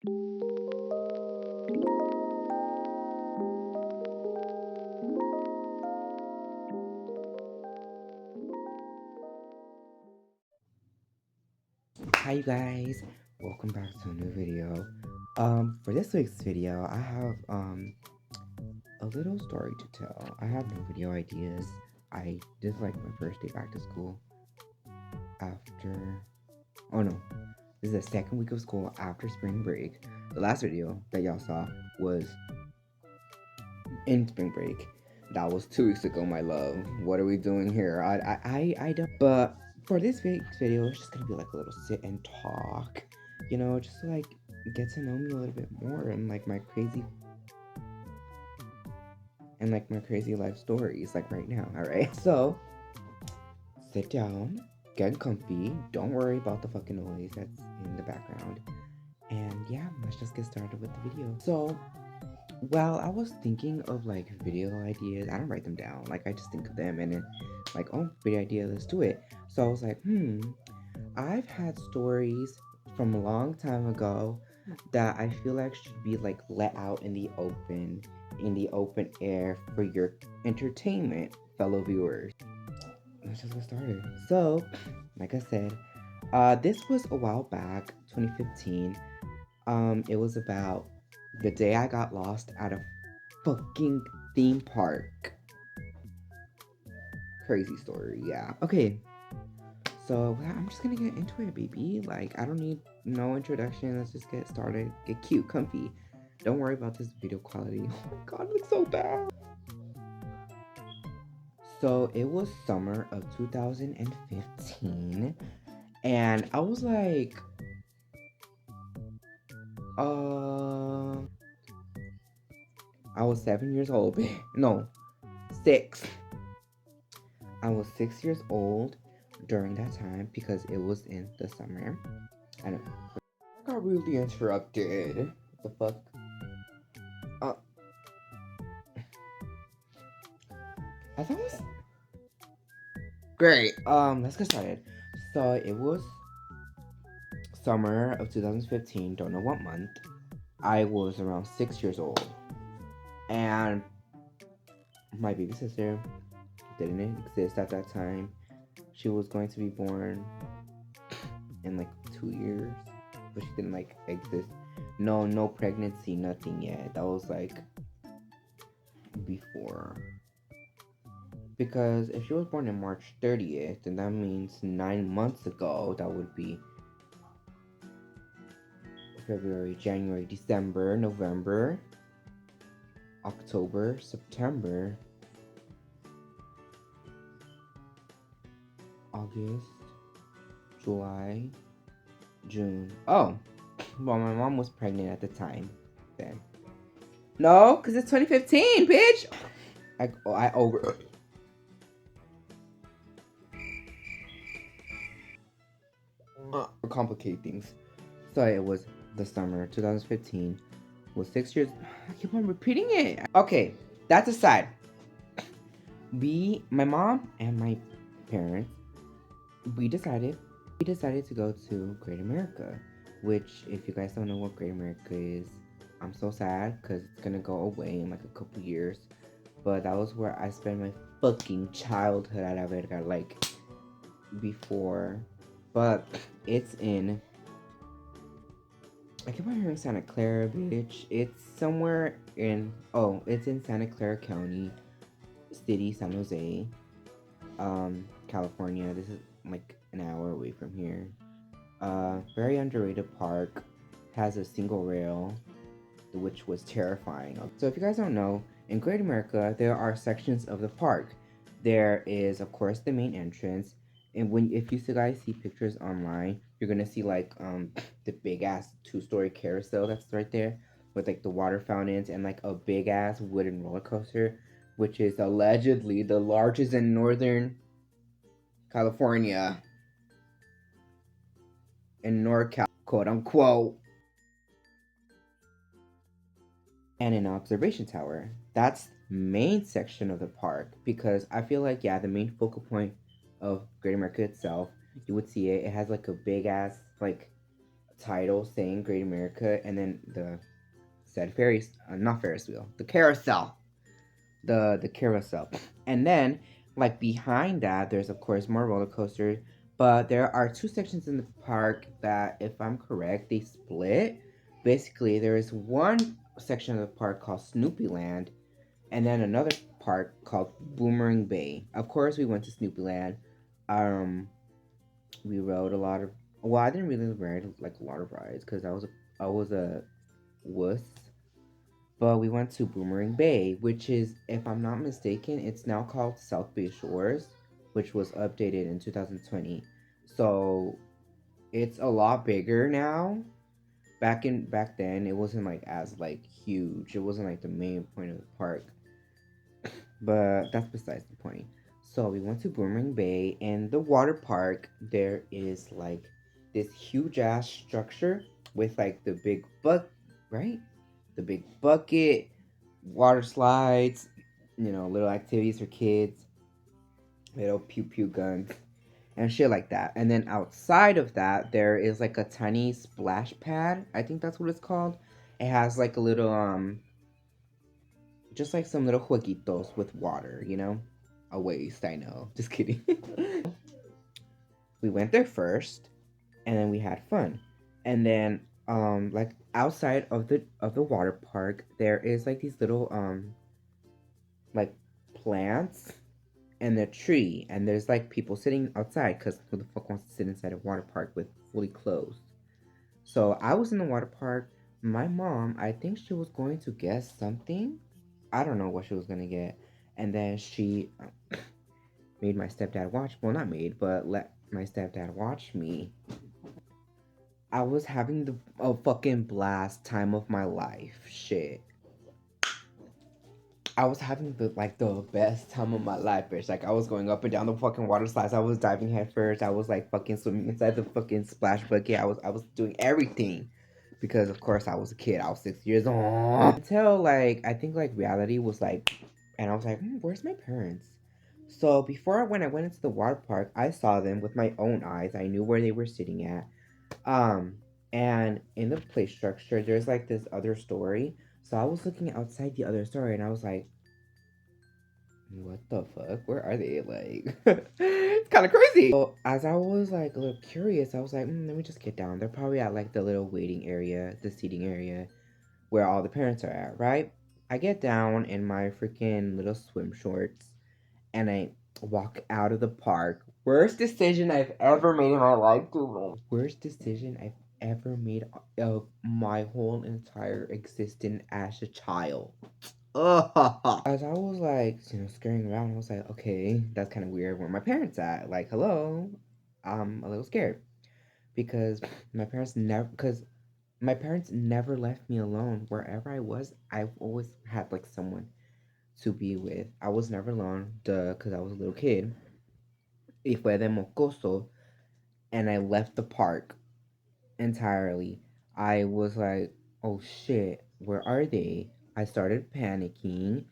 Hi you guys, welcome back to a new video. For this week's video, I have a little story to tell. I have no video ideas. This is like my first day back to school after, oh no, this is the second week of school after spring break. The last video that y'all saw was in spring break. That was 2 weeks ago, my love. What are we doing here? I don't. But for this week's video, it's just gonna be like a little sit and talk. You know, just to like get to know me a little bit more and like my crazy life stories, like right now. All right. So sit down, get comfy. Don't worry about the fucking noise that's in the background. And yeah, let's just get started with the video. So well, I was thinking of like video ideas. I don't write them down. Like I just think of them and then like, oh, video idea, let's do it. So I was like, I've had stories from a long time ago that I feel like should be like let out in the open air for your entertainment, fellow viewers. Let's just get started. So, like I said, this was a while back, 2015. It was about the day I got lost at a fucking theme park. Crazy story, yeah. Okay, so I'm just gonna get into it, baby. Like, I don't need no introduction. Let's just get started. Get cute, comfy. Don't worry about this video quality. Oh my god, it looks so bad. So it was summer of 2015, and I was like, uh, I was 7 years old. No, 6. I was 6 years old during that time because it was in the summer. I don't know. I got really interrupted. What the fuck? Uh, I thought it was great. Let's get started. So it was summer of 2015. Don't know what month. I was around 6 years old, and my baby sister didn't exist at that time. She was going to be born in like 2 years, but she didn't like exist. No pregnancy, nothing yet. That was like before. Because if she was born on March 30th, then that means 9 months ago, that would be February, January, December, November, October, September, August, July, June. Oh, well, my mom was pregnant at the time then. No, because it's 2015, bitch! I over. Complicate things. So it was the summer 2015. Was 6 years. I keep on repeating it. Okay, that's aside. My mom and my parents, we decided to go to Great America, which, if you guys don't know what Great America is, I'm so sad because it's gonna go away in like a couple years. But that was where I spent my fucking childhood at Verga, like before. But it's in. I keep on hearing Santa Clara, bitch. It's somewhere in. Oh, it's in Santa Clara County, City, San Jose, California. This is like an hour away from here. Very underrated park. Has a single rail, which was terrifying. So if you guys don't know, in Great America, there are sections of the park. There is, of course, the main entrance, and if you guys see pictures online, you're gonna see like the big ass 2-story carousel that's right there with like the water fountains and like a big ass wooden roller coaster, which is allegedly the largest in Northern California, in NorCal, quote unquote. And an observation tower. That's main section of the park because I feel like, yeah, the main focal point of Great America itself, you would see it. It has like a big ass like title saying Great America, and then the said Ferris, not Ferris wheel, the carousel, the carousel, and then like behind that, there's of course more roller coasters, but there are two sections in the park that, if I'm correct, they split. Basically, there is one section of the park called Snoopy Land, and then another park called Boomerang Bay. Of course, we went to Snoopy Land. Um, we rode a lot of. Well, I didn't really ride like a lot of rides because I was a wuss. But we went to Boomerang Bay, which is, if I'm not mistaken, it's now called South Bay Shores, which was updated in 2020. So it's a lot bigger now. Back then, it wasn't like as like huge. It wasn't like the main point of the park. But that's besides the point. So we went to Boomerang Bay, and the water park. There is like this huge ass structure with like the big right? The big bucket, water slides, little activities for kids, little pew pew guns, and shit like that. And then outside of that, there is like a tiny splash pad. I think that's what it's called. It has like a little just like some little jueguitos with water, a waste, I know. Just kidding. We went there first, and then we had fun. And then like outside of the water park, there is like these little like plants and a tree, and there's like people sitting outside because who the fuck wants to sit inside a water park with fully closed? So I was in the water park. My mom, I think she was going to get something. I don't know what she was gonna get, and then she made my stepdad watch. Well, not made, but let my stepdad watch me. I was having the a fucking blast time of my life. Shit. I was having the best time of my life, bitch. Like I was going up and down the fucking water slides. I was diving head first. I was like fucking swimming inside the fucking splash bucket. I was doing everything. Because of course I was a kid. I was 6 years old. Until like I think like reality was like, and I was like, where's my parents? So before when I went into the water park, I saw them with my own eyes. I knew where they were sitting at. Um, and in the play structure, there's like this other story. So I was looking outside the other story, and I was like, what the fuck? Where are they? Like, it's kind of crazy. So as I was like a little curious, I was like, let me just get down. They're probably at like the little waiting area, the seating area, where all the parents are at, right? I get down in my freaking little swim shorts, and I walk out of the park. Worst decision I've ever made in my life, dude. Worst decision I've ever made of my whole entire existence as a child. As I was like, scurrying around, I was like, okay, that's kind of weird. Where my parents at? Like, hello, I'm a little scared because my parents never left me alone. Wherever I was, I've always had like someone to be with. I was never alone, duh, because I was a little kid. Y fue de mocoso, and I left the park entirely. I was like, oh shit, where are they? I started panicking,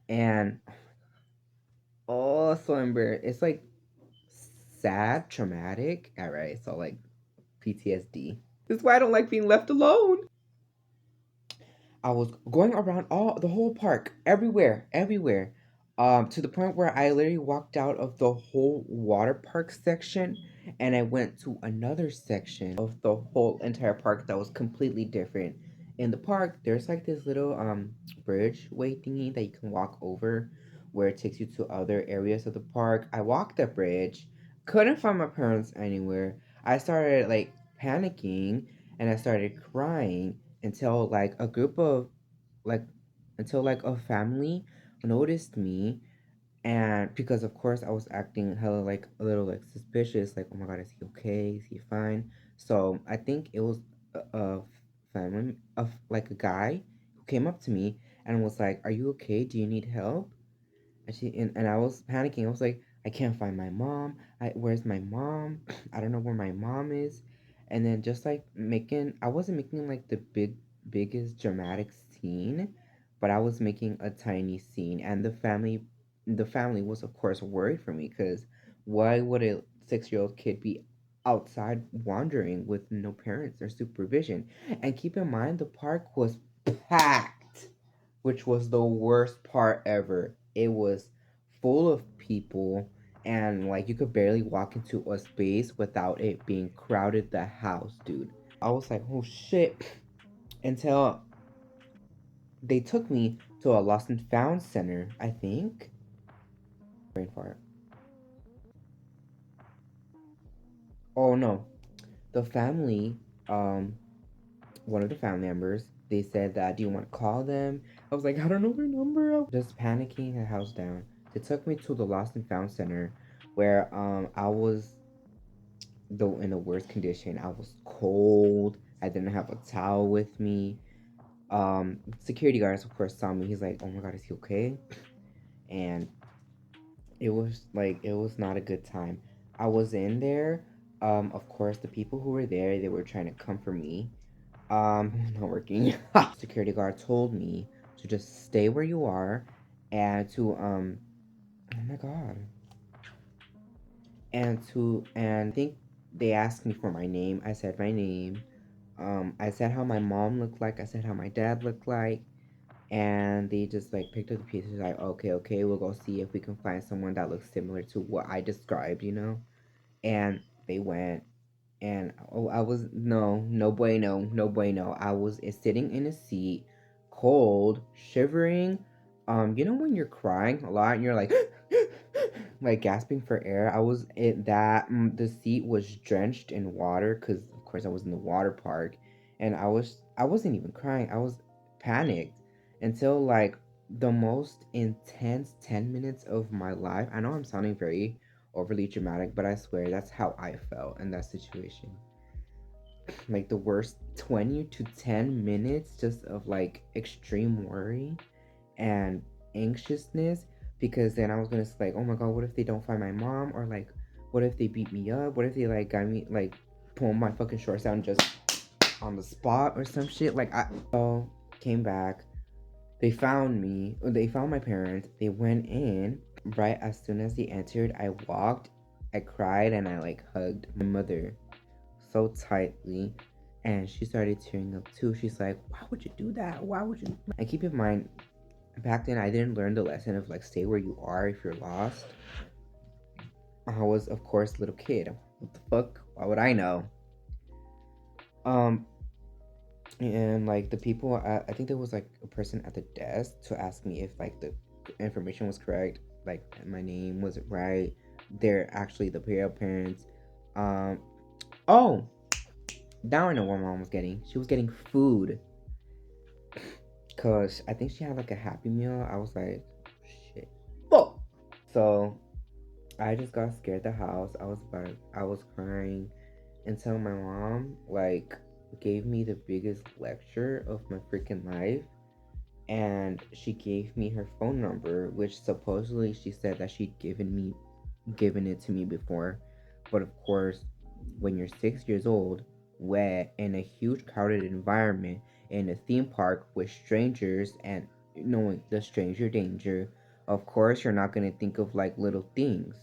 and oh, so embarrassed. It's like sad, traumatic. All right, so like PTSD. This is why I don't like being left alone. I was going around all the whole park, everywhere, everywhere, to the point where I literally walked out of the whole water park section, and I went to another section of the whole entire park that was completely different. In the park, there's like this little bridge way thingy that you can walk over, where it takes you to other areas of the park. I walked the bridge, couldn't find my parents anywhere. I started like panicking, and I started crying until like a group of like until like a family noticed me, and because of course I was acting hella like a little like suspicious, like, oh my god, is he okay, is he fine? So I think it was a family of like a guy who came up to me and was like, are you okay, do you need help? And I was panicking. I was like, I can't find my mom. Where's my mom? I don't know where my mom is. And then just like I wasn't making like the biggest dramatic scene, but I was making a tiny scene. And the family was of course worried for me because why would a 6-year-old kid be outside wandering with no parents or supervision. And keep in mind, the park was packed, which was the worst part ever. It was full of people, and like you could barely walk into a space without it being crowded the house, dude. I was like, oh shit. Until they took me to a lost and found center, I think. Brain fart. Oh no. The family, one of the family members, they said that, do you want to call them? I was like, I don't know their number. I was just panicking the house down. They took me to the lost and found center where I was in the worst condition. I was cold. I didn't have a towel with me. Security guards of course saw me. He's like, oh my god, is he okay? And it was not a good time. I was in there. Of course the people who were there, they were trying to comfort me. Not working. Security guard told me to just stay where you are and to oh my god. And I think they asked me for my name. I said my name. I said how my mom looked like. I said how my dad looked like. And they just like picked up the pieces like, okay, okay, we'll go see if we can find someone that looks similar to what I described, you know? And they went, and oh, I was no bueno, no bueno. I was sitting in a seat, cold, shivering. You know when you're crying a lot and you're like like gasping for air. I was in that the seat was drenched in water because of course I was in the water park, and I wasn't even crying. I was panicked until like the most intense 10 minutes of my life. I know I'm sounding very overly dramatic, but I swear that's how I felt in that situation. Like the worst 20 to 10 minutes just of like extreme worry and anxiousness, because then I was gonna say like, oh my god, what if they don't find my mom? Or like, what if they beat me up? What if they like got me like pull my fucking shorts down just on the spot or some shit? Like I so came back. They found me. They found my parents. They went in. Right as soon as they entered, I walked, I cried, and I like hugged my mother so tightly. And she started tearing up too. She's like, why would you do that? Why would you? And keep in mind, back then I didn't learn the lesson of like stay where you are if you're lost. I was of course a little kid. What the fuck? Why would I know? Um and like the people I think there was like a person at the desk to ask me if like the information was correct, like my name was right. They're actually the real parents. Um oh, now I know what mom was getting. She was getting food. Cause I think she had like a happy meal. I was like, shit. Fuck. So I just got scared the house. I was crying until my mom like gave me the biggest lecture of my freaking life, and she gave me her phone number, which supposedly she said that she'd given it to me before. But of course, when you're 6 years old, wet in a huge crowded environment in a theme park with strangers and knowing the stranger danger, of course you're not gonna think of like little things.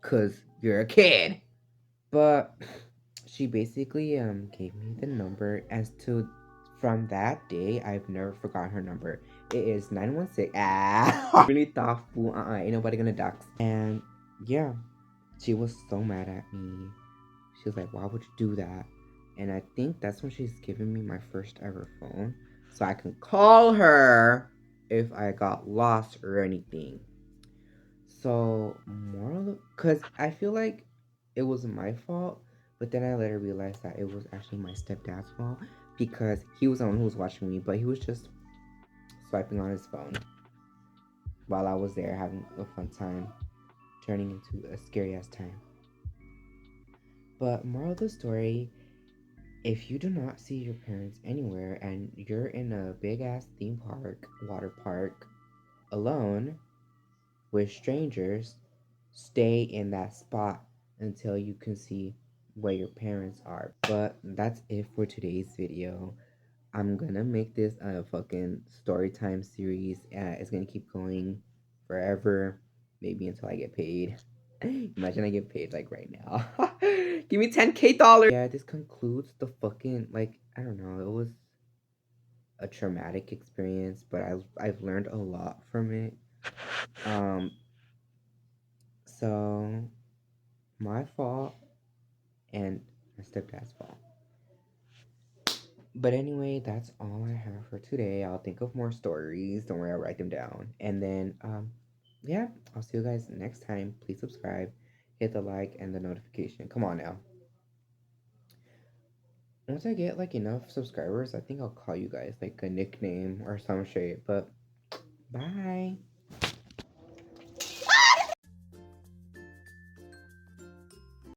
Cause you're a kid. But she basically gave me the number. As to from that day, I've never forgotten her number. It is 916. Ah, really thoughtful. Ain't nobody gonna dox. And yeah, she was so mad at me. She was like, "Why would you do that?" And I think that's when she's given me my first ever phone, so I can call her if I got lost or anything. So, moral, because I feel like it was my fault, but then I later realized that it was actually my stepdad's fault because he was the one who was watching me, but he was just swiping on his phone while I was there having a fun time, turning into a scary ass time. But, moral of the story, if you do not see your parents anywhere and you're in a big ass theme park, water park, alone, with strangers, stay in that spot until you can see where your parents are. But that's it for today's video. I'm gonna make this a fucking story time series. It's gonna keep going forever, maybe until I get paid. Imagine I get paid like right now. Give me 10K dollars. Yeah, this concludes the fucking like I don't know. It was a traumatic experience, but I've learned a lot from it. Um, so my fault and my stepdad's fault. But anyway, that's all I have for today. I'll think of more stories. Don't worry, I'll write them down. And then, yeah, I'll see you guys next time. Please subscribe, hit the like and the notification. Come on now. Once I get like enough subscribers, I think I'll call you guys like a nickname or some shit. But bye.